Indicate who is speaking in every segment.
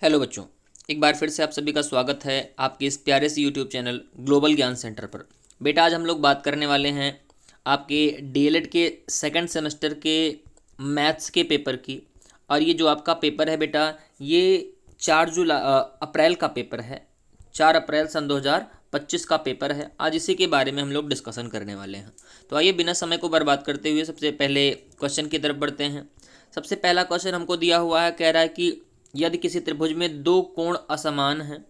Speaker 1: Hello बच्चों, एक बार फिर से आप सभी का स्वागत है आपके इस प्यारे से यूट्यूब चैनल ग्लोबल ज्ञान सेंटर पर। बेटा आज हम लोग बात करने वाले हैं आपके डीएलएड के सेकंड सेमेस्टर के मैथ्स के पेपर की। और ये जो आपका पेपर है बेटा, ये 4 अप्रैल का पेपर है। 4 अप्रैल सन 2025 का पेपर है। आज इसी के बारे में हम लोग डिस्कशन करने वाले हैं। तो आइए बिना समय को बर्बाद करते हुए सबसे पहले क्वेश्चन की तरफ बढ़ते हैं। सबसे पहला क्वेश्चन हमको दिया हुआ है, कह रहा है कि यदि किसी त्रिभुज में दो कोण असमान हैं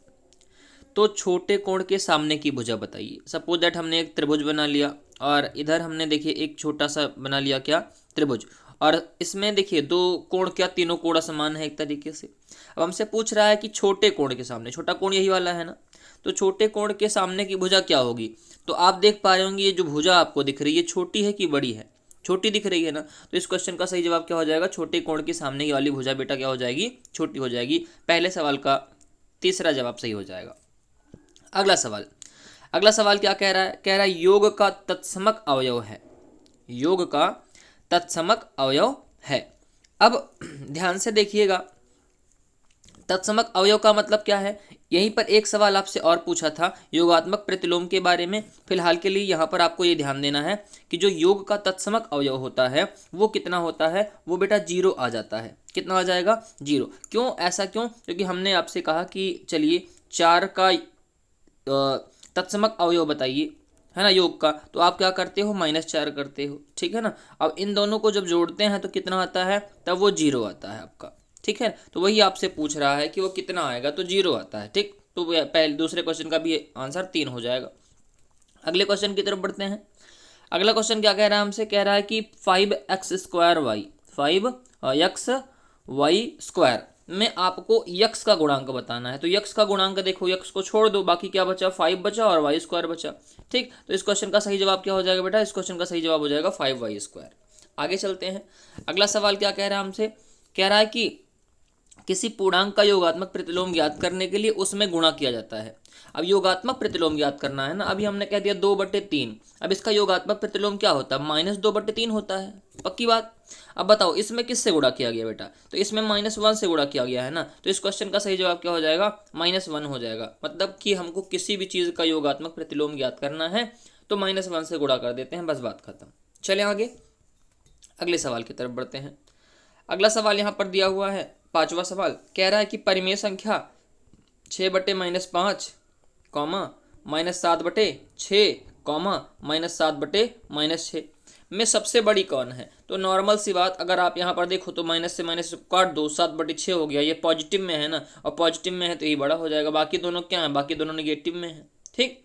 Speaker 1: तो छोटे कोण के सामने की भुजा बताइए। सपोज दैट हमने एक त्रिभुज बना लिया और इधर हमने देखिए एक छोटा सा बना लिया क्या, त्रिभुज। और इसमें देखिए दो कोण, क्या तीनों कोण असमान है एक तरीके से। अब हमसे पूछ रहा है कि छोटे कोण के सामने, छोटा कोण यही वाला है ना, तो छोटे कोण के सामने की भुजा क्या होगी। तो आप देख पा रहे होंगे ये जो भुजा आपको दिख रही है छोटी है कि बड़ी है, छोटी दिख रही है ना। तो इस क्वेश्चन का सही जवाब क्या हो जाएगा, छोटे कोण के सामने की वाली भुजा बेटा क्या हो जाएगी, छोटी हो जाएगी। पहले सवाल का तीसरा जवाब सही हो जाएगा। अगला सवाल क्या कह रहा है, कह रहा है योग का तत्समक अवयव है। योग का तत्समक अवयव है। अब ध्यान से देखिएगा, तत्समक अवयव का मतलब क्या है। यहीं पर एक सवाल आपसे और पूछा था योगात्मक प्रतिलोम के बारे में। फिलहाल के लिए यहाँ पर आपको ये ध्यान देना है कि जो योग का तत्समक अवयव होता है वो कितना होता है, वो बेटा 0 आ जाता है। कितना आ जाएगा, 0। क्यों, ऐसा क्यों, क्योंकि हमने आपसे कहा कि चलिए 4 का तत्समक अवयव बताइए, है ना, योग का। तो आप क्या करते हो, -4 करते हो, ठीक है ना। अब इन दोनों को जब जोड़ते हैं तो कितना आता है, तब वो 0 आता है आपका, ठीक है। तो वही आपसे पूछ रहा है कि वो कितना आएगा, तो 0 आता है, ठीक। तो पहले दूसरे क्वेश्चन का भी आंसर 3 हो जाएगा। अगले क्वेश्चन की तरफ बढ़ते हैं। अगला क्वेश्चन क्या कह रहा है हमसे, कह रहा है कि 5x² 5x² में आपको यक्स का गुणांक बताना है। तो यक्स का गुणांक देखो, यक्स को छोड़ दो, बाकी क्या बचा, 5 बचा और y² बचा, ठीक। तो इस क्वेश्चन का सही जवाब क्या हो जाएगा बेटा, इस क्वेश्चन का सही जवाब हो जाएगा 5y²। आगे चलते हैं। अगला सवाल क्या कह रहा है हमसे, कह रहा है कि किसी पूर्णांक का योगात्मक प्रतिलोम ज्ञात करने के लिए उसमें गुणा किया जाता है। अब योगात्मक प्रतिलोम ज्ञात करना है ना, अभी हमने कह दिया 2/3। अब इसका योगात्मक प्रतिलोम क्या होता है, -2/3 होता है, पक्की बात। अब बताओ इसमें किससे गुणा किया गया बेटा, तो इसमें -1 से गुणा किया गया है ना। तो इस क्वेश्चन का सही जवाब क्या हो जाएगा, -1 हो जाएगा। मतलब कि हमको किसी भी चीज़ का योगात्मक प्रतिलोम ज्ञात करना है तो -1 से गुणा कर देते हैं, बस बात खत्म। चले आगे, अगले सवाल की तरफ बढ़ते हैं। अगला सवाल यहाँ पर दिया हुआ है, 5वां सवाल, कह रहा है कि परिमेय संख्या 6/-5, -7/6, -7/-6 में सबसे बड़ी कौन है। तो नॉर्मल सी बात, अगर आप यहाँ पर देखो तो माइनस से माइनस काट दो, 7/6 हो गया। ये पॉजिटिव में है ना, और पॉजिटिव में है तो ये बड़ा हो जाएगा। बाकी दोनों क्या है, बाकी दोनों निगेटिव में है, ठीक।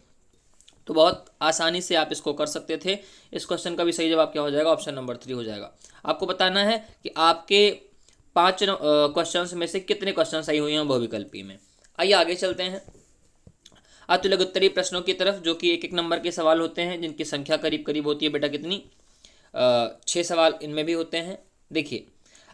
Speaker 1: तो बहुत आसानी से आप इसको कर सकते थे। इस क्वेश्चन का भी सही जवाब क्या हो जाएगा, ऑप्शन नंबर 3 हो जाएगा। आपको बताना है कि आपके 5 क्वेश्चंस में से कितने क्वेश्चन सही हुए हैं बहुविकल्पी में। आइए आगे चलते हैं अतुलग उत्तरीय प्रश्नों की तरफ, जो कि 1-1 नंबर के सवाल होते हैं, जिनकी संख्या करीब करीब होती है बेटा कितनी, 6 सवाल इनमें भी होते हैं। देखिए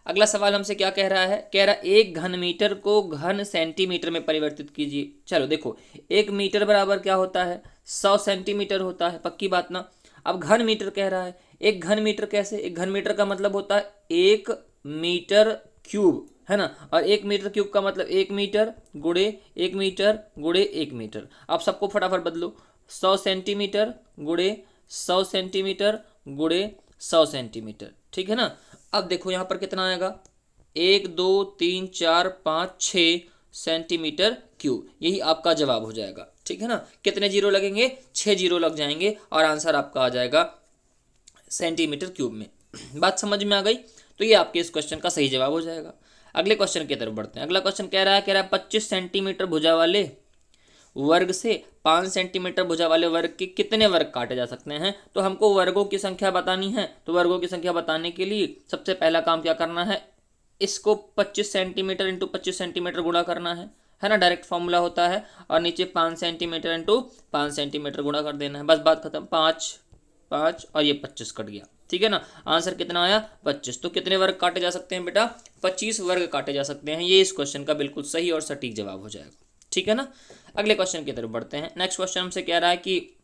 Speaker 1: अगला सवाल हमसे क्या कह रहा है, कह रहा है 1 घन मीटर को घन सेंटीमीटर में परिवर्तित कीजिए। चलो देखो, 1 मीटर बराबर क्या होता है, 100 सेंटीमीटर होता है, पक्की बात ना। अब घन मीटर कह रहा है, 1 घन मीटर कैसे, 1 घन मीटर का मतलब होता है 1 मीटर क्यूब, है ना। और 1 मीटर क्यूब का मतलब 1 मीटर गुणे 1 मीटर गुणे 1 मीटर। आप सबको फटाफट बदलो, 100 सेंटीमीटर गुणे 100 सेंटीमीटर गुणे 100 सेंटीमीटर, ठीक है ना। अब देखो यहाँ पर कितना आएगा, 1 2 3 4 5 6 सेंटीमीटर क्यूब, यही आपका जवाब हो जाएगा, ठीक है ना। कितने जीरो लगेंगे, 6 जीरो लग जाएंगे और आंसर आपका आ जाएगा सेंटीमीटर क्यूब में। बात समझ में आ गई। तो ये आपके इस क्वेश्चन का सही जवाब हो जाएगा। अगले क्वेश्चन की तरफ बढ़ते हैं। अगला क्वेश्चन कह रहा है 25 सेंटीमीटर भुजा वाले वर्ग से 5 सेंटीमीटर भुजा वाले वर्ग के कितने वर्ग काटे जा सकते हैं। तो हमको वर्गों की संख्या बतानी है। तो वर्गों की संख्या बताने के लिए सबसे पहला काम क्या करना है, इसको 25 सेंटीमीटर इंटू 25 सेंटीमीटर गुणा करना है ना, डायरेक्ट फॉर्मूला होता है। और नीचे 5 सेंटीमीटर इंटू 5 सेंटीमीटर गुणा कर देना है, बस बात खत्म। 5 5 और ये 25 कट गया, ठीक है ना। आंसर कितना आया, 25। तो कितने वर्ग काटे जा सकते हैं बेटा, 25 वर्ग काटे जा सकते हैं। ये इस क्वेश्चन का बिल्कुल सही और सटीक जवाब हो जाएगा, ठीक है ना। अगले क्वेश्चन की तरफ बढ़ते हैं। नेक्स्ट क्वेश्चन हमसे कह रहा है कि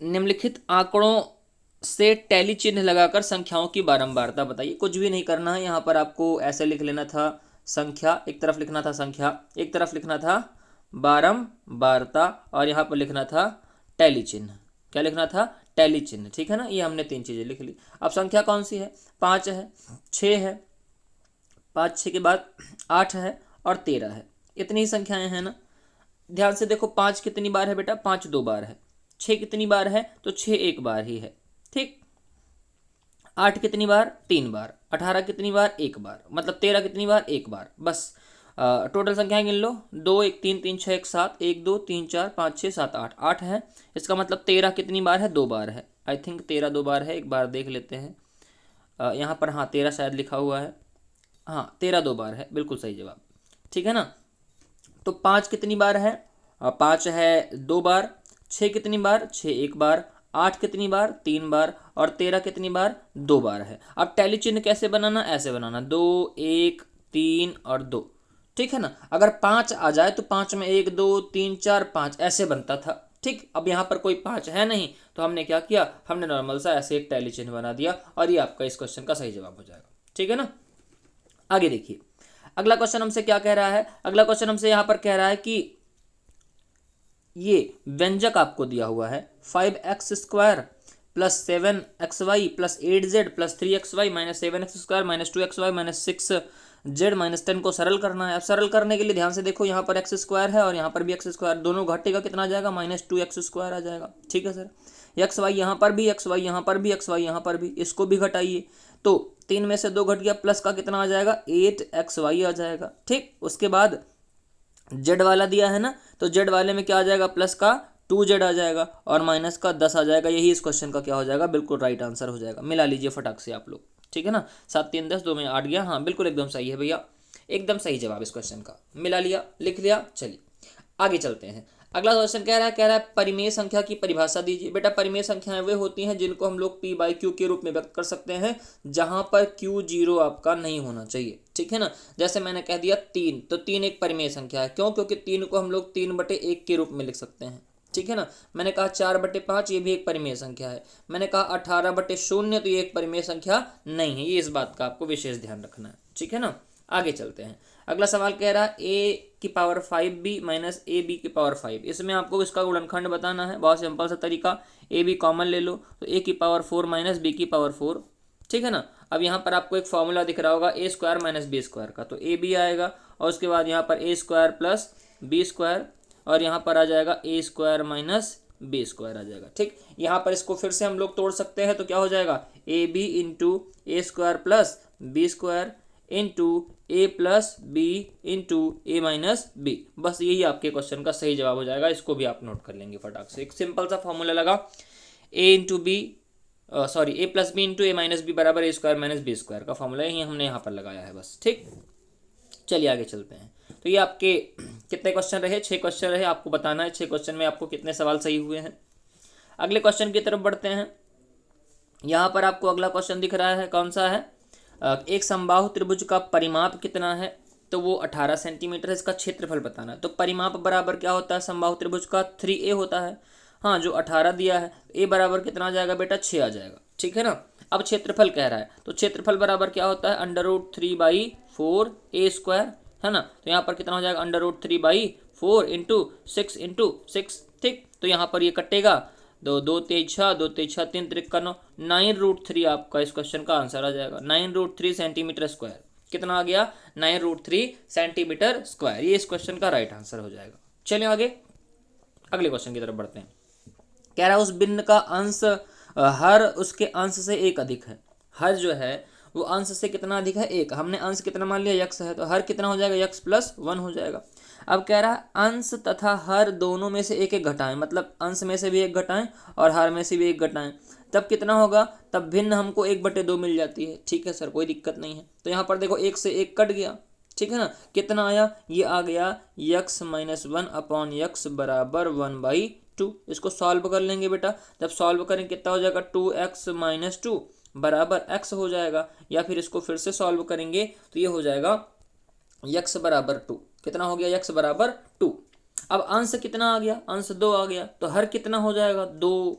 Speaker 1: निम्नलिखित आंकड़ों से टैली चिन्ह लगाकर संख्याओं की बारंबारता बताइए। कुछ भी नहीं करना है, यहाँ पर आपको ऐसे लिख लेना था संख्या, एक तरफ लिखना था संख्या, एक तरफ लिखना था बारंबारता, और यहाँ पर लिखना था टैली चिन्ह। क्या लिखना था? टैली चिन्ह। ठीक है ना, ये हमने 3 चीजें लिख ली। अब संख्या कौन सी है? 5 है, 6 है, 5 6 के बाद 8 है और 13 है। इतनी ही संख्याएं हैं ना। ध्यान से देखो, 5 कितनी बार है बेटा? 5 2 बार है। 6 कितनी बार है? तो 6 1 बार ही है। ठीक। 8 कितनी बार? 3 बार। 18 कितनी बार? 1 बार। मतलब 13 कितनी बार? 1 बार। बस टोटल संख्याएं गिन लो। 2 1 3 3 6 1 7 1 2 3 4 5 6 7 8 8 है। इसका मतलब 13 कितनी बार है? 2 बार है। आई थिंक 13 2 बार है। एक बार देख लेते हैं। यहाँ पर हाँ 13 शायद लिखा हुआ है। हाँ 13 2 बार है, बिल्कुल सही जवाब। ठीक है ना। तो 5 कितनी बार है? 5 है 2 बार। 6 कितनी बार? 6 1 बार। 8 कितनी बार? 3 बार। और 13 कितनी बार? 2 बार है। अब टैली चिन्ह कैसे बनाना? ऐसे बनाना, 2 1 3 और 2। ठीक है ना। अगर 5 आ जाए तो 5 में 1 2 3 4 5 ऐसे बनता था। ठीक। अब यहाँ पर कोई 5 है नहीं, तो हमने क्या किया? हमने नॉर्मल सा ऐसे एक टैली चिन्ह बना दिया, और ये आपका इस क्वेश्चन का सही जवाब हो जाएगा। ठीक है ना। आगे देखिए, अगला क्वेश्चन हमसे क्या कह रहा है? अगला क्वेश्चन हमसे यहाँ पर कह रहा है कि ये व्यंजक आपको दिया हुआ है 5x² plus 7xy plus 8z plus 3xy minus 7x² minus 2xy minus 6z minus 10 को सरल करना है। अब सरल करने के लिए ध्यान से देखो, यहाँ पर x² है और यहाँ पर भी x², दोनों घटेगा, कितना आ जाएगा? -2x² आ जाएगा। ठीक है सर। xy यहाँ पर भी, xy यहाँ पर भी, xy यहाँ पर भी, इसको भी घटाइए, तो 3 में से 2 घट गया, प्लस का कितना आ जाएगा? 8xy आ जाएगा। ठीक। उसके बाद जेड वाला दिया है ना, तो जेड वाले में क्या आ जाएगा? प्लस का 2z आ जाएगा और माइनस का 10 आ जाएगा। यही इस क्वेश्चन का क्या हो जाएगा? बिल्कुल राइट आंसर हो जाएगा। मिला लीजिए फटाक से आप लोग। ठीक है ना। 7 3 10, 2 में 8 गया। हाँ बिल्कुल एकदम सही है भैया, एकदम सही जवाब इस क्वेश्चन का। मिला लिया, लिख लिया। चलिए आगे चलते हैं। अगला क्वेश्चन कह रहा है परिमेय संख्या की परिभाषा दीजिए। बेटा परिमेय संख्याएं वे होती हैं जिनको हम लोग p/q के रूप में व्यक्त कर सकते हैं, जहां पर q 0 आपका नहीं होना चाहिए। ठीक है ना। जैसे मैंने कह दिया 3, तो 3 एक परिमेय संख्या है। क्यों? क्योंकि 3 को हम लोग 3/1 के रूप में लिख सकते हैं। ठीक है ना। मैंने कहा 4/5, ये भी एक परिमेय संख्या है। मैंने कहा 18/0, तो ये एक परिमेय संख्या नहीं है। ये इस बात का आपको विशेष ध्यान रखना है। ठीक है ना। आगे चलते हैं। अगला सवाल कह रहा है a⁵b माइनस ab⁵5। इसमें आपको इसका गुणनखंड बताना है। बहुत सिंपल सा तरीका, ab कॉमन ले लो, तो a⁴ माइनस b⁴। ठीक है ना। अब यहाँ पर आपको एक फॉर्मूला दिख रहा होगा a² माइनस b² का, तो ab आएगा, और उसके बाद यहाँ पर a² प्लस b², और यहाँ पर आ जाएगा a² माइनस b² आ जाएगा। ठीक। यहाँ पर इसको फिर से हम लोग तोड़ सकते हैं, तो क्या हो जाएगा? ab into a² plus b² into a plus B into a minus B. बस यही आपके क्वेश्चन का सही जवाब हो जाएगा। इसको भी आप नोट कर लेंगे फटाक से। एक सिंपल सा फॉर्मूला लगा, a plus B into a minus B बराबर a² माइनस b² का फॉर्मूला यही हमने यहाँ पर लगाया है बस। ठीक। चलिए आगे चलते हैं। तो ये आपके कितने क्वेश्चन रहे? 6 क्वेश्चन रहे। आपको बताना है 6 क्वेश्चन में आपको कितने सवाल सही हुए हैं। अगले क्वेश्चन की तरफ बढ़ते हैं। यहाँ पर आपको अगला क्वेश्चन दिख रहा है, कौन सा है? एक समबाहु त्रिभुज का परिमाप कितना है? तो वो 18 सेंटीमीटर है। इसका क्षेत्रफल बताना है। तो परिमाप बराबर क्या होता है समबाहु त्रिभुज का? 3a होता है। हाँ, जो 18 दिया है, a बराबर कितना आ जाएगा बेटा? 6 आ जाएगा। ठीक है ना। अब क्षेत्रफल कह रहा है, तो क्षेत्रफल बराबर क्या होता है? √3/4 a², है ना। तो यहाँ पर कितना हो जाएगा? √3/4 इंटू 6 इंटू 6। ठीक। तो यहाँ पर ये कटेगा, 2 2 3 6, 2 3 6 3 3 9, 9√3 आपका इस क्वेश्चन का आंसर आ जाएगा। 9√3 सेंटीमीटर स्क्वायर। कितना आ गया? 9√3 सेंटीमीटर स्क्वायर। ये इस क्वेश्चन का राइट आंसर हो जाएगा। चलिए आगे अगले क्वेश्चन की तरफ बढ़ते हैं। कह रहा है उस भिन्न का अंश हर उसके अंश से 1 अधिक है। हर जो है वो अंश से कितना अधिक है? 1। हमने अंश कितना मान लिया? x है, तो हर कितना हो जाएगा? x प्लस 1 हो जाएगा। अब कह रहा है अंश तथा हर दोनों में से एक एक घटाएं, मतलब अंश में से भी एक घटाएं और हर में से भी एक घटाएं, तब कितना होगा? तब भिन्न हमको 1/2 मिल जाती है। ठीक है सर, कोई दिक्कत नहीं है। तो यहाँ पर देखो 1 से 1 कट गया। ठीक है ना। कितना आया? ये आ गया x माइनस 1/x बराबर 1/2। इसको सॉल्व कर लेंगे बेटा। जब सॉल्व करें कितना हो जाएगा? 2x माइनस 2 बराबर x हो जाएगा। या फिर इसको फिर से सॉल्व करेंगे तो ये हो जाएगा x बराबर 2। कितना हो गया? x बराबर 2। अब अंश कितना आ गया? अंश 2 आ गया। तो हर कितना हो जाएगा? 2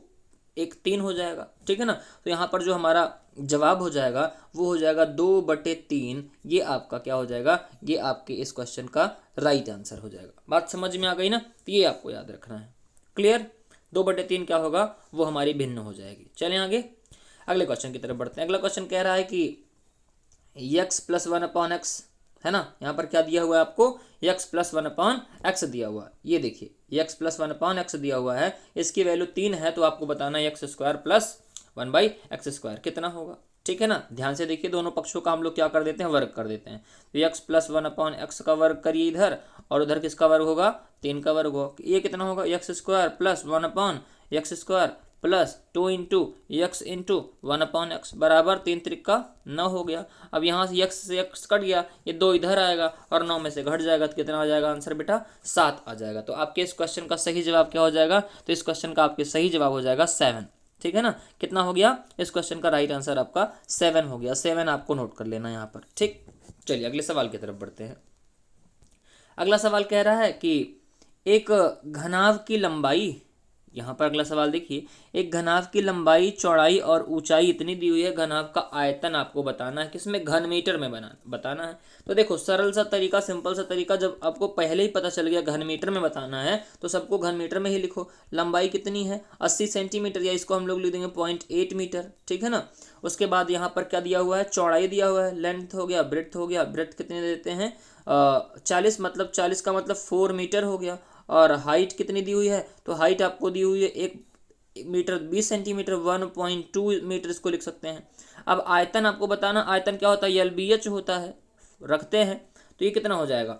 Speaker 1: एक 3 हो जाएगा, ठीक है ना। तो यहाँ पर जो हमारा जवाब हो जाएगा वो हो जाएगा 2/3। ये आपका क्या हो जाएगा, ये आपके इस क्वेश्चन का राइट आंसर हो जाएगा। बात समझ में आ गई ना, तो ये आपको याद रखना है। क्लियर, 2/3 क्या होगा, वो हमारी भिन्न हो जाएगी। चलें आगे अगले क्वेश्चन की तरफ बढ़ते हैं। अगला क्वेश्चन कह रहा है कि x + 1/x, है ना। यहाँ पर क्या दिया हुआ है आपको, x + 1/x दिया हुआ है। ये देखिए x + 1/x दिया हुआ है, इसकी वैल्यू 3 है, तो आपको बताना है x² + 1/x² कितना होगा, ठीक है ना। ध्यान से देखिए, दोनों पक्षों का हम लोग क्या कर देते हैं, वर्ग कर देते हैं। तो x + 1/x का वर्ग करिए इधर, और उधर किसका वर्ग होगा, 3 का वर्ग होगा। ये कितना होगा, x² + 1/x² plus 2 × x × 1/x बराबर 3 त्रिक 9 हो गया। अब यहाँ से x से x कट गया, ये 2 इधर आएगा और 9 में से घट जाएगा, तो कितना आ जाएगा आंसर बेटा, 7 आ जाएगा। तो आपके इस क्वेश्चन का सही जवाब क्या हो जाएगा, तो इस क्वेश्चन का आपके सही जवाब हो जाएगा 7, ठीक है ना। कितना हो गया, इस क्वेश्चन का राइट आंसर आपका 7 हो गया। 7 आपको नोट कर लेना यहाँ पर, ठीक। चलिए अगले सवाल की तरफ बढ़ते हैं। अगला सवाल कह रहा है कि एक घनाभ की लंबाई, यहाँ पर अगला सवाल देखिए, एक घनाभ की लंबाई, चौड़ाई और ऊंचाई इतनी दी हुई है, घनाभ का आयतन आपको बताना है, किसमें, घन मीटर में बताना है। तो देखो सरल सा तरीका, सिंपल सा तरीका, जब आपको पहले ही पता चल गया घन मीटर में बताना है तो सबको घन मीटर में ही लिखो। लंबाई कितनी है, 80 सेंटीमीटर, या इसको हम लोग लिख देंगे 0.8 मीटर, ठीक है ना। उसके बाद यहाँ पर क्या दिया हुआ है, चौड़ाई दिया हुआ है, लेंथ हो गया, ब्रेड्थ हो गया, ब्रेड्थ कितने देते हैं 40, मतलब 40 का मतलब 4 मीटर हो गया। और हाइट कितनी दी हुई है, तो हाइट आपको दी हुई है 1 मीटर 20 सेंटीमीटर, 1.2 मीटर इसको लिख सकते हैं। अब आयतन आपको बताना, आयतन क्या होता है, LBH होता है, रखते हैं। तो ये कितना हो जाएगा,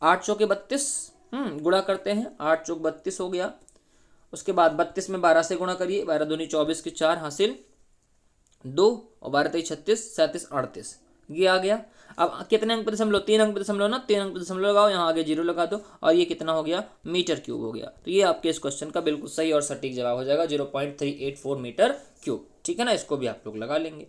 Speaker 1: 8 चौके 32, गुणा करते हैं, 8 चौक 32 हो गया। उसके बाद 32 में 12 से गुणा करिए, 12 दूनी 24 की 4 हासिल 2, और 12 3 36, 37 38, ये आ गया। अब कितने अंक पे दशमलव, 3 अंक पे दशमलव ना, 3 अंक पे दशमलव लगाओ, यहाँ आगे 0 लगा दो, और ये कितना हो गया, मीटर क्यूब हो गया। तो ये आपके इस क्वेश्चन का बिल्कुल सही और सटीक जवाब हो जाएगा, 0.384 मीटर क्यूब, ठीक है ना। इसको भी आप लोग लगा लेंगे।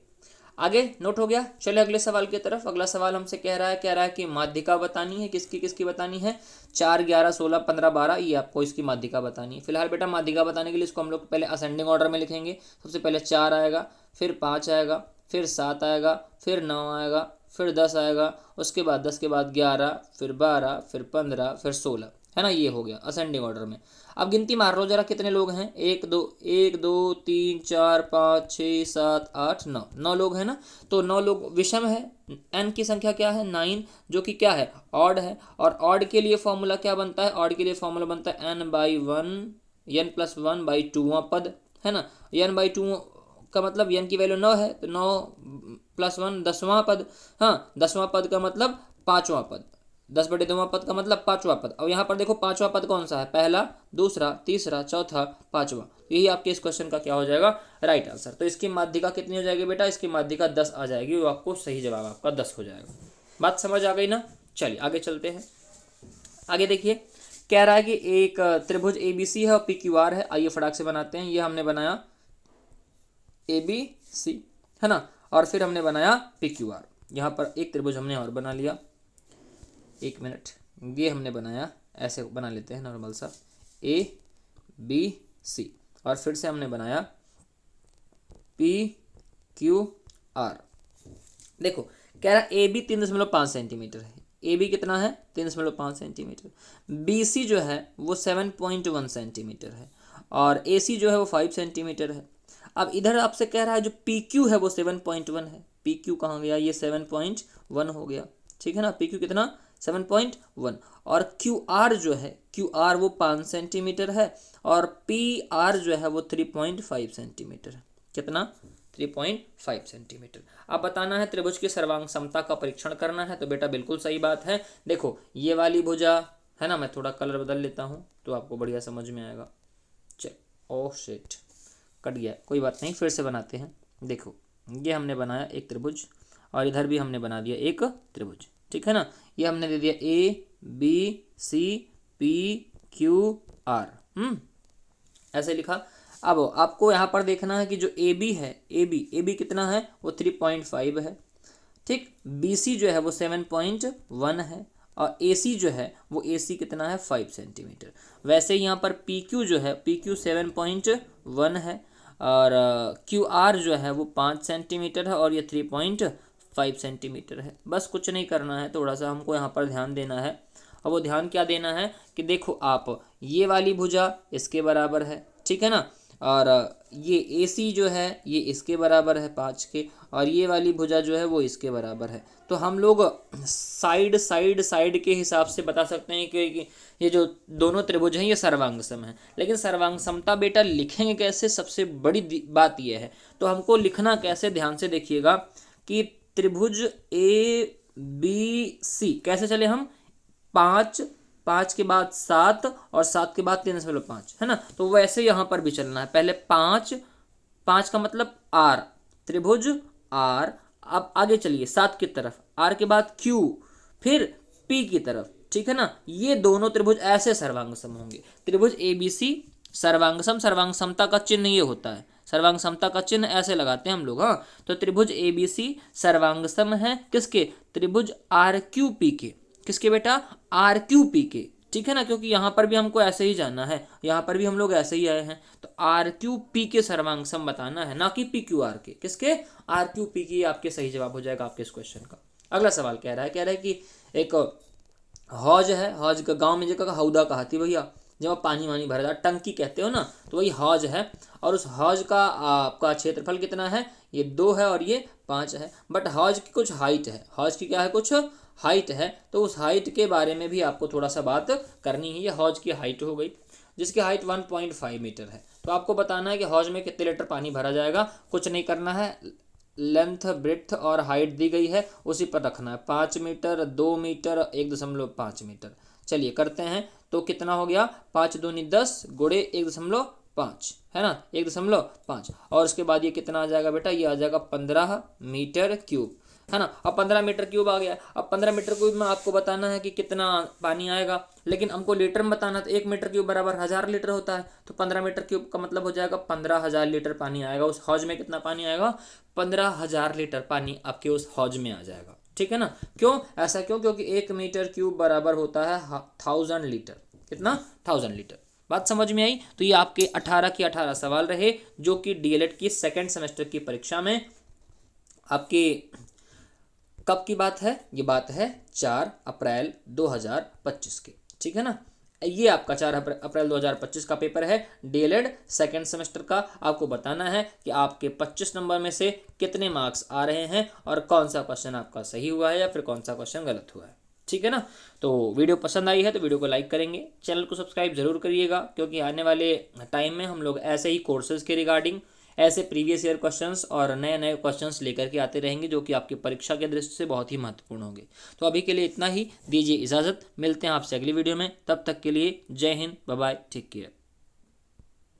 Speaker 1: आगे नोट हो गया। चले अगले सवाल की तरफ। अगला सवाल हमसे कह रहा है कि माध्यिका बतानी है, किसकी किसकी बतानी है, 4, 11, 16, 15, 12, ये आपको इसकी माध्यिका बतानी है। फिलहाल बेटा माध्यिका बताने के लिए इसको हम लोग पहले असेंडिंग ऑर्डर में लिखेंगे। सबसे पहले 4 आएगा, फिर 5 आएगा, फिर 7 आएगा, फिर 9 आएगा, फिर 10 आएगा, उसके बाद 10 के बाद 11, फिर 12, फिर 15, फिर 16, है ना। ये हो गया असेंडिंग ऑर्डर में। अब गिनती मार लो जरा, कितने लोग हैं, 1 2 3 4 5 6 7 8 9, 9 लोग हैं ना। तो 9 लोग विषम है, n की संख्या क्या है, 9, जो कि क्या है, ऑड है। और ऑड के लिए फॉर्मूला क्या बनता है, ऑड के लिए फॉर्मूला बनता है n/1, n + 1/2वां पद, है ना। n/2 का मतलब n की वैल्यू 9 है, तो 9 + 1 10वां पद, हाँ 10वां पद का मतलब 5वां पद, 10/2वां पद का मतलब 5वां पद। अब यहाँ पर देखो 5वां पद कौन सा है, पहला, दूसरा, तीसरा, चौथा, 5वां। यही आपके इस क्वेश्चन का क्या हो जाएगा, राइट आंसर। तो इसकी माध्यिका कितनी हो जाएगी बेटा, इसकी माध्यिका 10 आ जाएगी, वो आपको सही जवाब आपका 10 हो जाएगा। बात समझ आ गई ना। चलिए आगे चलते हैं। आगे देखिए, कह रहा है कि एक त्रिभुज ABC है और PQR है। आइए फटाक से बनाते हैं। ये हमने बनाया ABC, है ना, और फिर हमने बनाया PQR। यहाँ पर एक त्रिभुज हमने और बना लिया, 1 मिनट, ये हमने बनाया, ऐसे बना लेते हैं नॉर्मल सा, ABC, और फिर से हमने बनाया PQR। देखो कह रहा AB 3.5 सेंटीमीटर है, AB कितना है, 3.5 सेंटीमीटर। BC जो है वो 7.1 सेंटीमीटर है, और AC जो है वो 5 सेंटीमीटर है। अब इधर आपसे कह रहा है जो PQ है वो 7.1 है। PQ कहाँ गया, ये 7.1 हो गया, ठीक है ना। PQ कितना, 7.1, और QR जो है, QR वो 5 सेंटीमीटर है, और PR जो है वो 3.5 सेंटीमीटर है। कितना, 3.5 सेंटीमीटर। अब बताना है त्रिभुज की सर्वांग समता का परीक्षण करना है। तो बेटा बिल्कुल सही बात है। देखो ये वाली भुजा है ना, मैं थोड़ा कलर बदल लेता हूँ तो आपको बढ़िया समझ में आएगा। चल, ओह शिट, कट गया, कोई बात नहीं, फिर से बनाते हैं। देखो ये हमने बनाया एक त्रिभुज, और इधर भी हमने बना दिया एक त्रिभुज, ठीक है ना। ये हमने दे दिया ABCPQR, ऐसे लिखा। अब आपको यहाँ पर देखना है कि जो AB है, AB कितना है, वो 3.5 है, ठीक। BC जो है वो 7.1 है, और AC जो है वो AC कितना है 5 सेंटीमीटर। वैसे यहाँ पर PQ जो है PQ 7.1 है और QR जो है वो 5 सेंटीमीटर है और ये 3.5 सेंटीमीटर है। बस कुछ नहीं करना है, थोड़ा सा हमको यहाँ पर ध्यान देना है। और वो ध्यान क्या देना है कि देखो आप ये वाली भुजा इसके बराबर है, ठीक है ना, और ये AC जो है ये इसके बराबर है 5 के, और ये वाली भुजा जो है वो इसके बराबर है। तो हम लोग साइड के हिसाब से बता सकते हैं कि ये जो दोनों त्रिभुज हैं ये सर्वांग सम है। लेकिन सर्वांग समता बेटा लिखेंगे कैसे, सबसे बड़ी बात ये है। तो हमको लिखना कैसे, ध्यान से देखिएगा कि त्रिभुज ABC कैसे चले हम, 5 के बाद 7 और 7 के बाद 3.5 है ना। तो वैसे यहाँ पर भी चलना है, पहले 5 का मतलब R, त्रिभुज R। अब आगे चलिए 7 की तरफ, R के बाद Q, फिर P की तरफ, ठीक है ना। ये दोनों त्रिभुज ऐसे सर्वांग सम होंगे। त्रिभुज ABC सर्वांग सम, सर्वांग समता का चिन्ह ये होता है, सर्वांग समता का चिन्ह ऐसे लगाते हैं हम लोग। हाँ, तो त्रिभुज ABC सर्वांग सम है किसके, त्रिभुज RQP के। किसके बेटा, RQP के, ठीक है ना, क्योंकि यहाँ पर भी हमको ऐसे ही जानना है, यहाँ पर भी हम लोग ऐसे ही आए हैं। तो RQP के सर्वांग सम बताना है, ना कि PQR के। किसके, RQP की आपके सही जवाब हो जाएगा आपके इस क्वेश्चन का। अगला सवाल कह रहा है कि एक हौज है, हौज का गाँव में जगह हौदा कहती भैया, जब पानी वानी भर जाता टंकी कहते हो ना, तो वही हौज है। और उस हौज का आपका क्षेत्रफल कितना है, ये 2 है और ये 5 है। बट हौज की कुछ हाइट है, हौज की क्या है, कुछ हाइट है। तो उस हाइट के बारे में भी आपको थोड़ा सा बात करनी है। ये हौज की हाइट हो गई, जिसकी हाइट 1.5 मीटर है। तो आपको बताना है कि हौज में कितने लीटर पानी भरा जाएगा। कुछ नहीं करना है, लेंथ ब्रेड्थ और हाइट दी गई है उसी पर रखना है, 5 मीटर, 2 मीटर, 1.5 मीटर। चलिए करते हैं, तो कितना हो गया, 5 दूनी 10 गुणे 1.5 है ना, 1.5। और उसके बाद ये कितना आ जाएगा बेटा, ये आ जाएगा 15 मीटर क्यूब, है ना। अब 15 मीटर क्यूब आ गया। अब 15 मीटर क्यूब में आपको बताना है कि कितना पानी आएगा, लेकिन हमको लीटर में बताना, तो 1 मीटर क्यूब बराबर 1000 लीटर होता है। तो 15 मीटर क्यूब का मतलब हो जाएगा 15,000 लीटर पानी आएगा। उस हौज में कितना पानी आएगा, 15,000 लीटर पानी आपके उस हौज में आ जाएगा, ठीक है ना। क्यों ऐसा, क्योंकि 1 मीटर क्यूब बराबर होता है 1000 लीटर। कितना, 1000 लीटर। बात समझ में आई। तो ये आपके 18 के 18 सवाल रहे, जो कि DLED की सेकेंड सेमेस्टर की परीक्षा में आपके कब की बात है, ये बात है 4 अप्रैल 2025 की, ठीक है ना। ये आपका 4 अप्रैल 2025 का पेपर है DLED सेकेंड सेमेस्टर का। आपको बताना है कि आपके 25 नंबर में से कितने मार्क्स आ रहे हैं और कौन सा क्वेश्चन आपका सही हुआ है या फिर कौन सा क्वेश्चन गलत हुआ है, ठीक है ना। तो वीडियो पसंद आई है तो वीडियो को लाइक करेंगे, चैनल को सब्सक्राइब जरूर करिएगा, क्योंकि आने वाले टाइम में हम लोग ऐसे ही कोर्सेज के रिगार्डिंग ऐसे प्रीवियस ईयर क्वेश्चंस और नए नए क्वेश्चंस लेकर के आते रहेंगे, जो कि आपकी परीक्षा के दृष्टि से बहुत ही महत्वपूर्ण होंगे। तो अभी के लिए इतना ही, दीजिए इजाज़त, मिलते हैं आपसे अगली वीडियो में। तब तक के लिए Jai Hind, bye bye, take care.